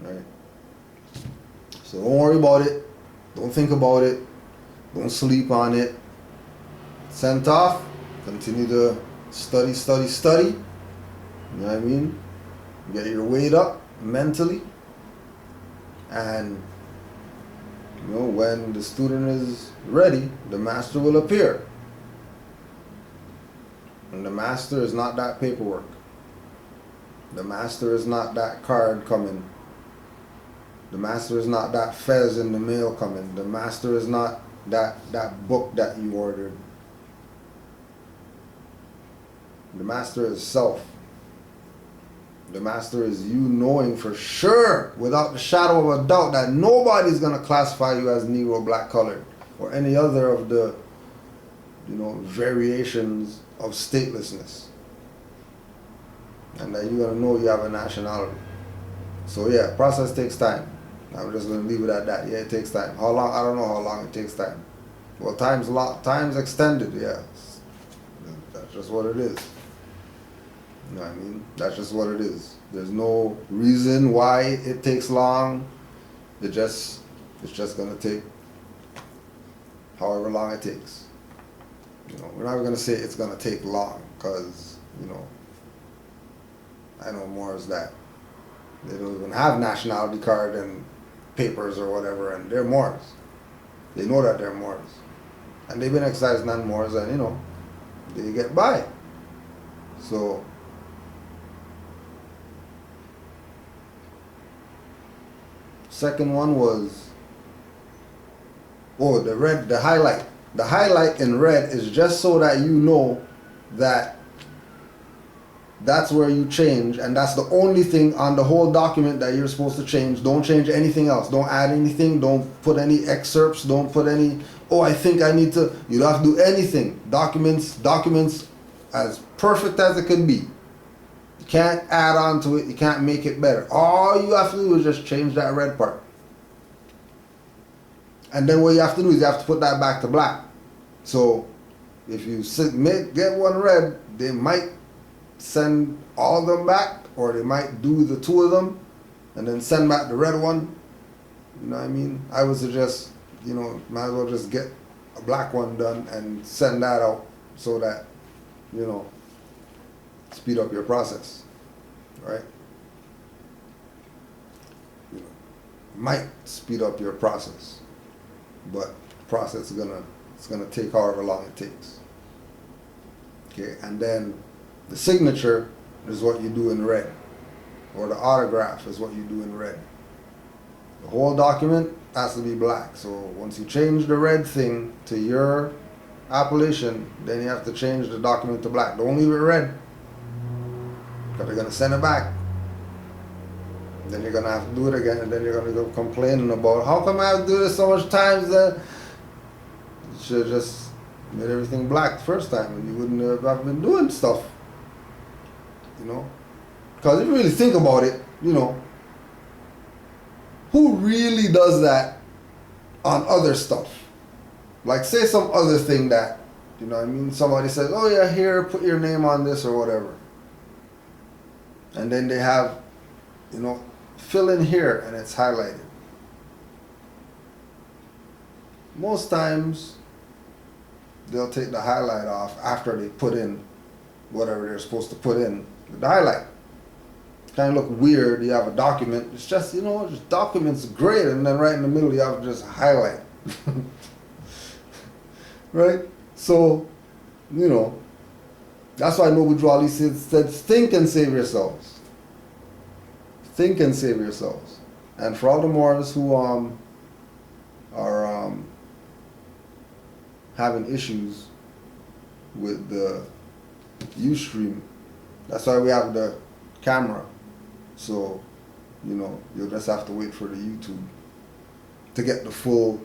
right? So don't worry about it. Don't think about it. Don't sleep on it. Sent off. Continue to study, study, study. You know what I mean? Get your weight up mentally. And you know, when the student is ready, the master will appear. And the master is not that paperwork. The master is not that card coming. The master is not that fez in the mail coming. The master is not that book that you ordered. The master is self. The master is you knowing for sure, without the shadow of a doubt, that nobody's going to classify you as Negro, black, colored, or any other of the, you know, variations of statelessness. And that you're going to know you have a nationality. So yeah, process takes time. I'm just going to leave it at that. Yeah, it takes time. How long? I don't know how long it takes time. Well, time's extended, yeah. That's just what it is. You know what I mean? That's just what it is. There's no reason why it takes long. It's just gonna take however long it takes. You know, we're not gonna say it's gonna take long, because, you know, I know Moors that they don't even have nationality card and papers or whatever, and they're Moors. They know that they're Moors. And they've been excised non-Moors, and you know, they get by. So second one was, oh, the highlight. The highlight in red is just so that you know that that's where you change, and that's the only thing on the whole document that you're supposed to change. Don't change anything else. Don't add anything. Don't put any excerpts. Don't put any, oh, I think I need to. You don't have to do anything. Documents as perfect as it can be. You can't add on to it. You can't make it better. All you have to do is just change that red part. And then what you have to do is you have to put that back to black. So if you get one red, they might send all of them back, or they might do the two of them and then send back the red one. You know what I mean? I would suggest, you know, might as well just get a black one done and send that out, so that, you know, speed up your process, right? You know, might speed up your process, but the process is it's gonna take however long it takes. Okay, and then the signature is what you do in red, or the autograph is what you do in red. The whole document has to be black. So once you change the red thing to your appellation, then you have to change the document to black. Don't leave it red, because they're going to send it back. Then you're going to have to do it again, and then you're going to go complaining about, how come I have to do this so much times? You should have just made everything black the first time, and you wouldn't have been doing stuff. You know? Because if you really think about it, you know, who really does that on other stuff? Like, say some other thing that, you know what I mean, somebody says, oh yeah, here, put your name on this or whatever. And then they have, you know, fill in here and it's highlighted. Most times, they'll take the highlight off after they put in whatever they're supposed to put in the highlight. Kind of look weird. You have a document. It's just, you know, just documents great, and then right in the middle you have just highlight. Right? So, you know, that's why Noble Drew Ali said, think and save yourselves. Think and save yourselves. And for all the Moors who are having issues with the Ustream, that's why we have the camera. So, you know, you'll just have to wait for the YouTube to get the full,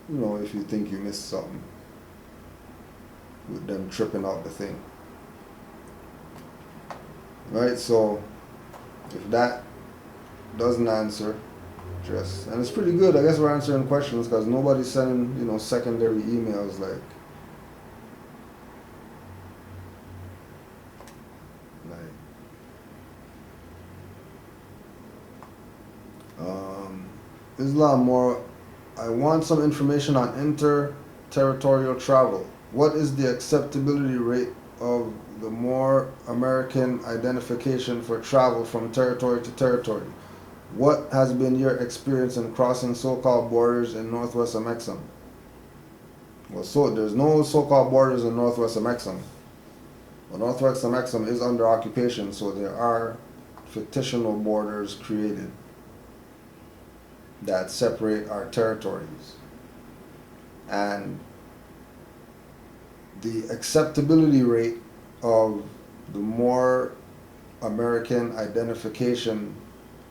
you know, if you think you missed something with them tripping out the thing. Right, so if that doesn't answer, just, and it's pretty good, I guess we're answering questions, because nobody's sending, you know, secondary emails like Islam more. I want some information on inter-territorial travel. What is the acceptability rate of the more American identification for travel from territory to territory? What has been your experience in crossing so-called borders in Northwest Amexem? Well, so there's no so-called borders in Northwest Amexem. Well, Northwest Amexem is under occupation, so there are fictional borders created that separate our territories. And the acceptability rate of the more American identification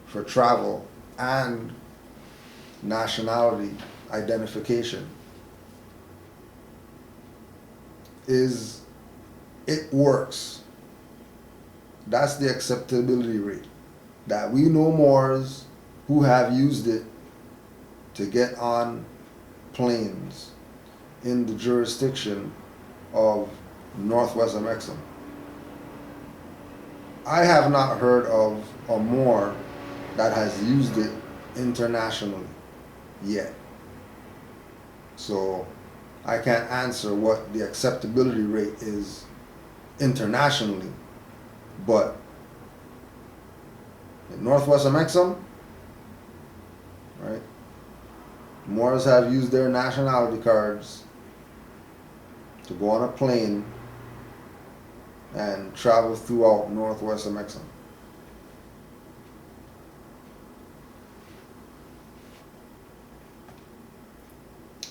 for travel and nationality identification is, it works. That's the acceptability rate. That we know Moors who have used it to get on planes in the jurisdiction of Northwest Amexem. I have not heard of a Moor that has used it internationally yet. So I can't answer what the acceptability rate is internationally, but in Northwest Amexem, right, Moors have used their nationality cards to go on a plane and travel throughout Northwest Amexem.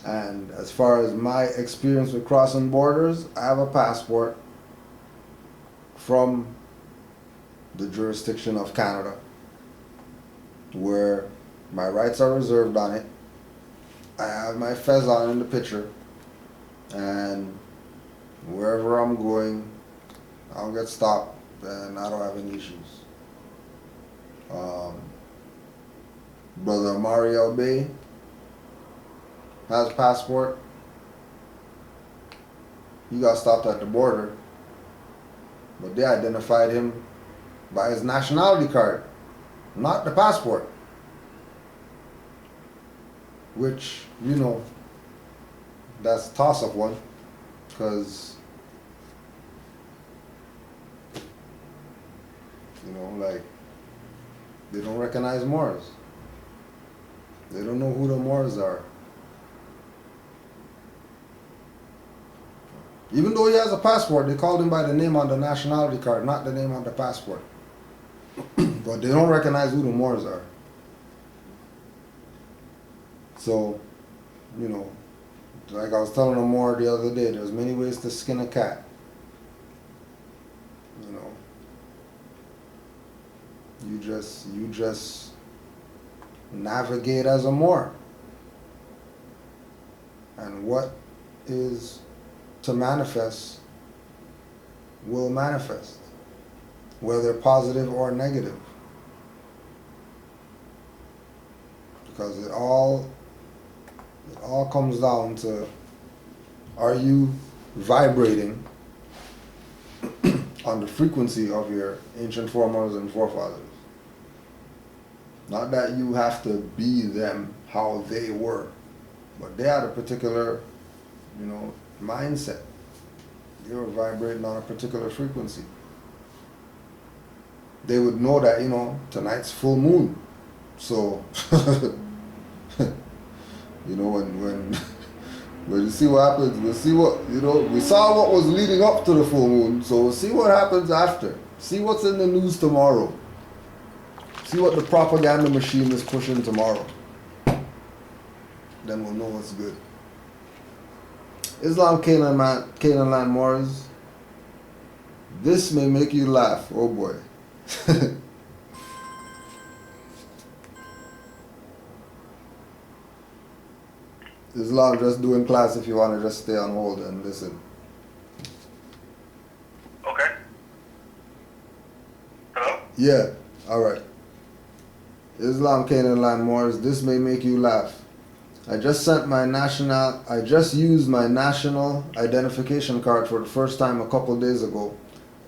And as far as my experience with crossing borders, I have a passport from the jurisdiction of Canada where my rights are reserved on it. I have my fez on in the picture, and wherever I'm going, I'll get stopped and I don't have any issues. Brother Mario Bay has a passport. He got stopped at the border, but they identified him by his nationality card, not the passport. Which, you know, that's a toss-up one, because, you know, like, they don't recognize Moors. They don't know who the Moors are. Even though he has a passport, they called him by the name on the nationality card, not the name on the passport. But they don't recognize who the Moors are. So, you know, like I was telling a Moor the other day, there's many ways to skin a cat. You know, you just navigate as a Moor. And what is to manifest will manifest, whether positive or negative. Because it all comes down to, are you vibrating on the frequency of your ancient foremothers and forefathers? Not that you have to be them how they were, but they had a particular, you know, mindset. They were vibrating on a particular frequency. They would know that, you know, tonight's full moon. So, you know, when you see what happens, we'll see what, you know, we saw what was leading up to the full moon, so we'll see what happens after. See what's in the news tomorrow. See what the propaganda machine is pushing tomorrow. Then we'll know what's good. Islam, Canaanland Moors. This may make you laugh. Oh boy. Islam, just doing class if you want to just stay on hold and listen. Okay. Hello? Yeah, alright. Islam, Canaanland Moors, this may make you laugh. I just used my national identification card for the first time a couple days ago,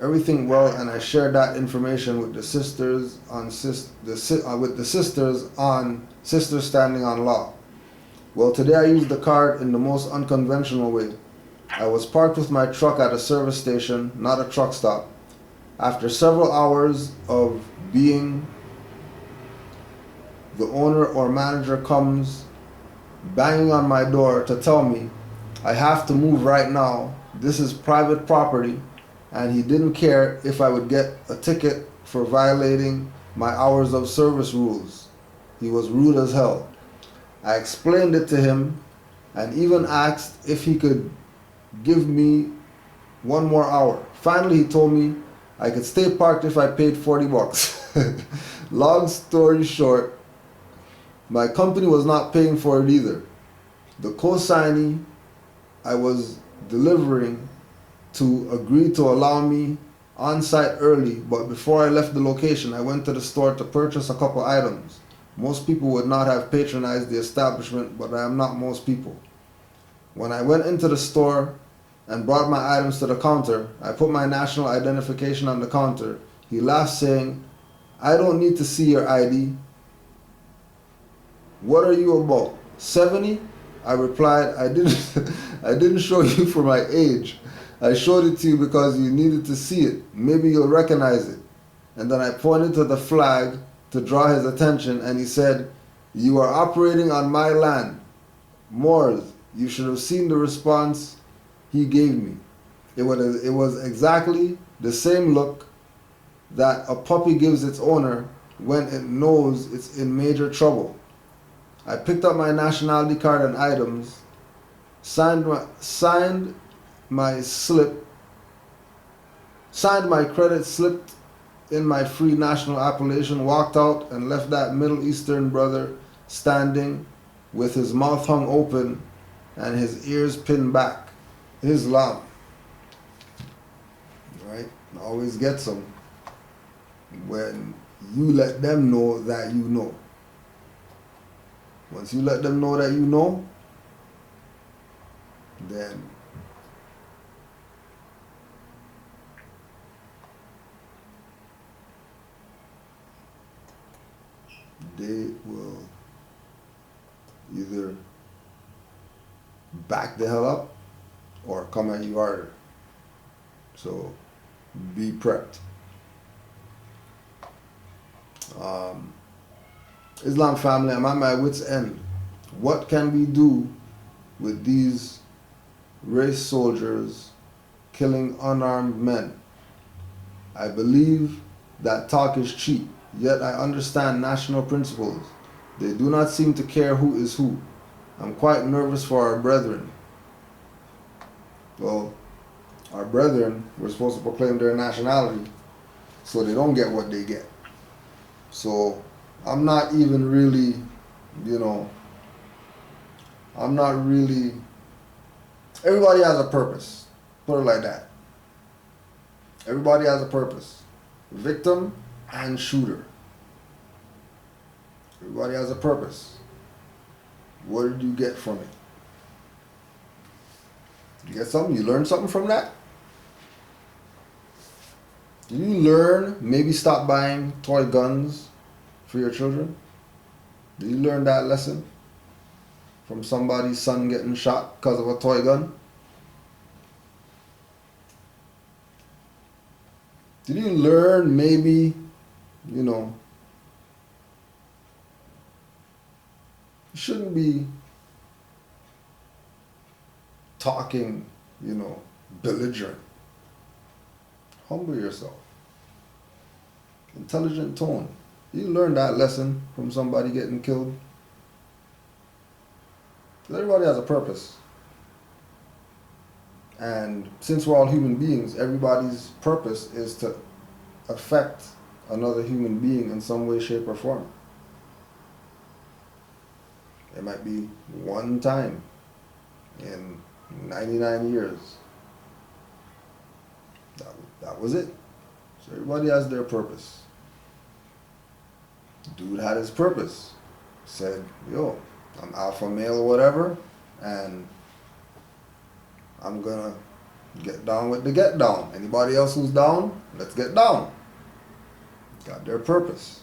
everything well, and I shared that information with the sisters on Sisters Standing on Law. Well, today I used the card in the most unconventional way. I was parked with my truck at a service station, not a truck stop. After several hours of being, the owner or manager comes banging on my door to tell me I have to move right now. This is private property, and he didn't care if I would get a ticket for violating my hours of service rules. He was rude as hell. I explained it to him and even asked if he could give me one more hour. Finally, he told me I could stay parked if I paid $40. Long story short, my company was not paying for it either. The co-signee I was delivering to agreed to allow me on site early, but before I left the location, I went to the store to purchase a couple items. Most people would not have patronized the establishment, but I am not most people. When I went into the store and brought my items to the counter, I put my national identification on the counter. He laughed, saying, "I don't need to see your ID. What are you about, 70? I replied, I didn't show you for my age. I showed it to you because you needed to see it. Maybe you'll recognize it." And then I pointed to the flag to draw his attention, and he said, "You are operating on my land. Moors." You should have seen the response he gave me. It was exactly the same look that a puppy gives its owner when it knows it's in major trouble. I picked up my nationality card and items, signed my credit slip in my free national appellation, walked out, and left that Middle Eastern brother standing with his mouth hung open and his ears pinned back. Islam, right? Always gets them when you let them know that you know. Once you let them know that you know, then they will either back the hell up or come at you harder. So be prepped. Islam family, I'm at my wit's end. What can we do with these race soldiers killing unarmed men? I believe that talk is cheap, yet I understand national principles. They do not seem to care who is who. I'm quite nervous for our brethren. Well, our brethren were supposed to proclaim their nationality so they don't get what they get. So I'm not even really, everybody has a purpose. Put it like that. Everybody has a purpose. Victim and shooter. Everybody has a purpose. What did you get from it? You get something? You learn something from that? Did you learn, maybe stop buying toy guns for your children? Did you learn that lesson from somebody's son getting shot because of a toy gun? Did you learn maybe, you shouldn't be talking, belligerent. Humble yourself. Intelligent tone. You learn that lesson from somebody getting killed. Everybody has a purpose. And since we're all human beings, everybody's purpose is to affect another human being in some way, shape, or form. It might be one time in 99 years. That was it. So everybody has their purpose. Dude had his purpose. Said, yo, I'm alpha male or whatever, and I'm gonna Get down with the get down. Anybody else who's down, let's get down. Got their purpose.